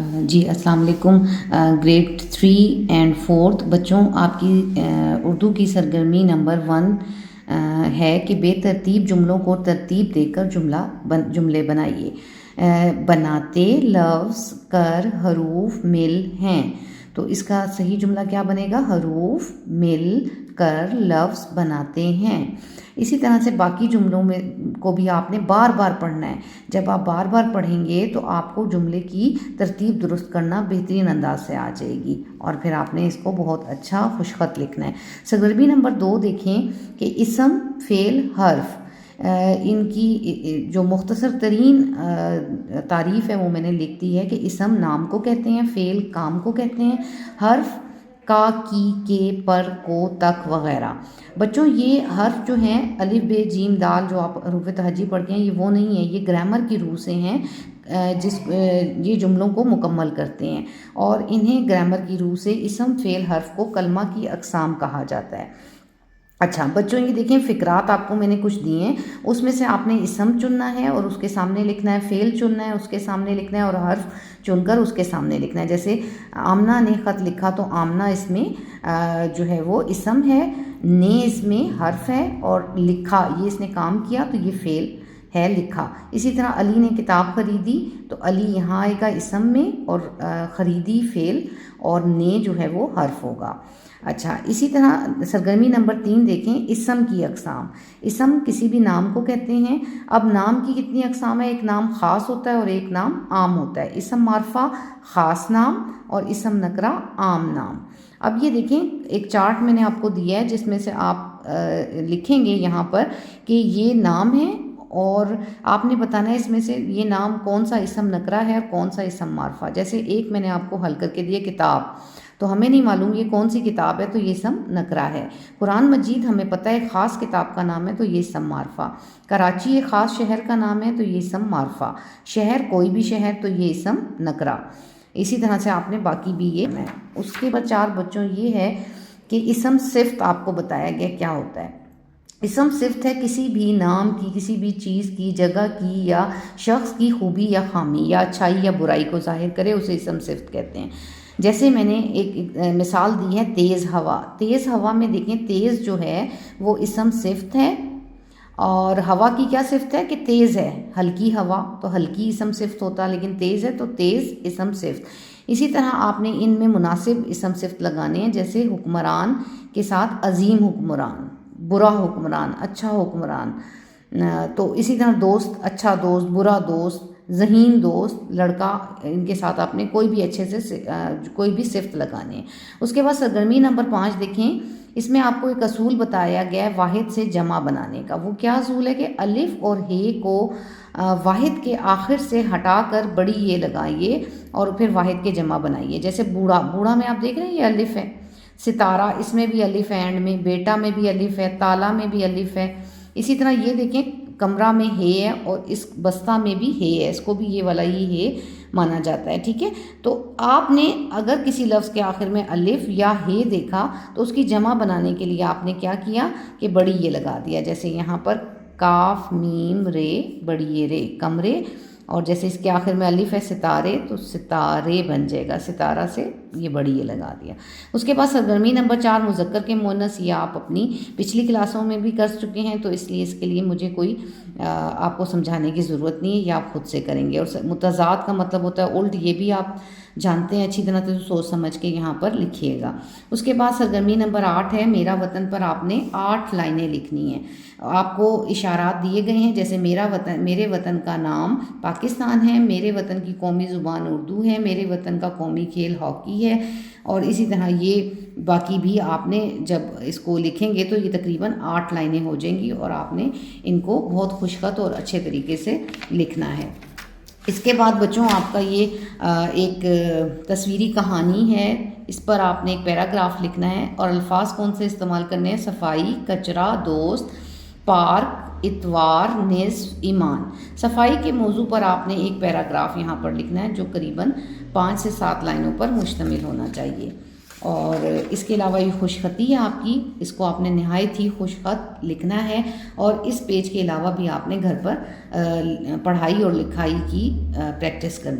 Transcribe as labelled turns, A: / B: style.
A: جی السلام علیکم. Grade 3 and 4 بچوں، آپ کی اردو کی سرگرمی نمبر 1 ہے کہ بے ترتیب جملوں کو ترتیب دے کر جملے بنائیے. بناتے لفظ کر حروف مل ہیں، تو اس کا صحیح جملہ کیا بنے گا؟ حروف مل کر لفظ بناتے ہیں. اسی طرح سے باقی جملوں میں کو بھی آپ نے بار بار پڑھنا ہے. جب آپ بار بار پڑھیں گے تو آپ کو جملے کی ترتیب درست کرنا بہترین انداز سے آ جائے گی، اور پھر آپ نے اس کو بہت اچھا خوش خط لکھنا ہے. سرگرمی نمبر 2 دیکھیں کہ اسم فعل حرف ان کی جو مختصر ترین تعریف ہے وہ میں نے لکھ دی ہے کہ اسم نام کو کہتے ہیں، فعل کام کو کہتے ہیں، حرف کا، کی، کے، پر، کو، تک وغیرہ. بچوں یہ حرف جو ہیں الف ب جیم دال جو آپ حروف تہجی پڑھتے ہیں، یہ وہ نہیں ہے، یہ گرامر کی روح سے ہیں یہ جملوں کو مکمل کرتے ہیں، اور انہیں گرامر کی روح سے اسم فعل حرف کو کلمہ کی اقسام کہا جاتا ہے. اچھا بچوں، یہ دیکھیں فقرات آپ کو میں نے کچھ دیے ہیں، اس میں سے آپ نے اسم چننا ہے اور اس کے سامنے لکھنا ہے، فعل چننا ہے اس کے سامنے لکھنا ہے، اور حرف چن کر اس کے سامنے لکھنا ہے. جیسے آمنہ نے خط لکھا تو آمنہ اس میں جو ہے وہ اسم ہے، نے اس میں حرف ہے، اور لکھا یہ اس نے کام کیا تو یہ فعل ہے لکھا. اسی طرح علی نے کتاب خریدی تو علی یہاں آئے گا اسم میں، اور خریدی فعل، اور نے جو ہے وہ حرف ہوگا. اچھا اسی طرح سرگرمی نمبر 3 دیکھیں، اسم کی اقسام. اسم کسی بھی نام کو کہتے ہیں. اب نام کی کتنی اقسام ہے؟ ایک نام خاص ہوتا ہے اور ایک نام عام ہوتا ہے. اسم معرفہ خاص نام، اور اسم نکرہ عام نام. اب یہ دیکھیں ایک چارٹ میں نے آپ کو دیا ہے جس میں سے آپ لکھیں گے یہاں پر کہ یہ نام ہے، اور آپ نے بتانا ہے اس میں سے یہ نام کون سا اسم نکرہ ہے اور کون سا اسم معرفہ. جیسے ایک میں نے آپ کو حل کر کے دیا کتاب، تو ہمیں نہیں معلوم یہ کون سی کتاب ہے تو یہ اسم نکرہ ہے. قرآن مجید ہمیں پتہ ہے خاص کتاب کا نام ہے تو یہ اسم معرفہ. کراچی ایک خاص شہر کا نام ہے تو یہ اسم معرفہ. شہر کوئی بھی شہر تو یہ اسم نکرہ. اسی طرح سے آپ نے باقی بھی یہ ہے. اس کے بعد 4 بچوں یہ ہے کہ اسم صفت آپ کو بتایا گیا کیا ہوتا ہے. اسم صفت ہے کسی بھی نام کی، کسی بھی چیز کی، جگہ کی یا شخص کی خوبی یا خامی یا اچھائی یا برائی کو ظاہر کرے، اسے اسم صفت کہتے ہیں. جیسے میں نے ایک مثال دی ہے تیز ہوا. تیز ہوا میں دیکھیں تیز جو ہے وہ اسم صفت ہے، اور ہوا کی کیا صفت ہے کہ تیز ہے. ہلکی ہوا تو ہلکی اسم صفت ہوتا، لیکن تیز ہے تو تیز اسم صفت. اسی طرح آپ نے ان میں مناسب اسم صفت لگانے ہیں. جیسے حکمران کے ساتھ عظیم حکمران، برا حکمران، اچھا حکمران. تو اسی طرح دوست، اچھا دوست، برا دوست، ذہین دوست، لڑکا، ان کے ساتھ آپ نے کوئی بھی اچھے سے کوئی بھی صفت لگانے ہیں. اس کے بعد سرگرمی نمبر 5 دیکھیں، اس میں آپ کو ایک اصول بتایا گیا ہے واحد سے جمع بنانے کا. وہ کیا اصول ہے کہ الف اور ہے کو واحد کے آخر سے ہٹا کر بڑی یہ لگائیے اور پھر واحد کے جمع بنائیے. جیسے بوڑھا، بوڑھا میں آپ دیکھ رہے ہیں یہ الف ہے. ستارہ، اس میں بھی الف ہے، اینڈ میں. بیٹا میں بھی الف ہے، تالا میں بھی الف ہے. اسی طرح یہ دیکھیں کمرہ میں ہے اور اس بستہ میں بھی ہے، اس کو بھی یہ والا ہی ہے مانا جاتا ہے. ٹھیک ہے، تو آپ نے اگر کسی لفظ کے آخر میں الف یا ہے دیکھا تو اس کی جمع بنانے کے لیے آپ نے کیا کیا کہ بڑی یہ لگا دیا. جیسے یہاں پر کاف میم رے، بڑی یہ رے، کمرے. اور جیسے اس کے آخر میں الف ہے ستارے تو ستارے بن جائے گا، ستارہ سے یہ بڑی یہ لگا دیا. اس کے بعد سرگرمی نمبر 4 مذکر کے مؤنث، یہ آپ اپنی پچھلی کلاسوں میں بھی کر چکے ہیں تو اس لیے اس کے لیے مجھے کوئی آپ کو سمجھانے کی ضرورت نہیں ہے، یہ آپ خود سے کریں گے. اور متضاد کا مطلب ہوتا ہے الٹ، یہ بھی آپ جانتے ہیں اچھی طرح سے، سوچ سمجھ کے یہاں پر لکھیے گا. اس کے بعد سرگرمی نمبر 8 ہے میرا وطن پر آپ نے 8 لائنیں لکھنی ہیں. آپ کو اشارات دیے گئے ہیں، جیسے میرا وطن، میرے وطن کا نام پاکستان ہے، میرے وطن کی قومی زبان اردو ہے، میرے وطن کا قومی کھیل ہاکی ہے. اور اسی طرح یہ باقی بھی آپ نے جب اس کو لکھیں گے تو یہ تقریباً 8 لائنیں ہو جائیں گی، اور آپ نے ان کو بہت خوش خط اور اچھے طریقے سے لکھنا ہے. اس کے بعد بچوں آپ کا یہ ایک تصویری کہانی ہے، اس پر آپ نے ایک پیراگراف لکھنا ہے، اور الفاظ کون سے استعمال کرنے ہیں؟ صفائی، کچرا، دوست، پارک، اتوار، نصف، ایمان. صفائی کے موضوع پر آپ نے ایک پیراگراف یہاں پر لکھنا ہے جو قریباً 5 سے 7 لائنوں پر مشتمل ہونا چاہیے. اور اس کے علاوہ یہ خوش خطی ہے آپ کی، اس کو آپ نے نہایت ہی خوش خط لکھنا ہے. اور اس پیج کے علاوہ بھی آپ نے گھر پر پڑھائی اور لکھائی کی پریکٹس کرنی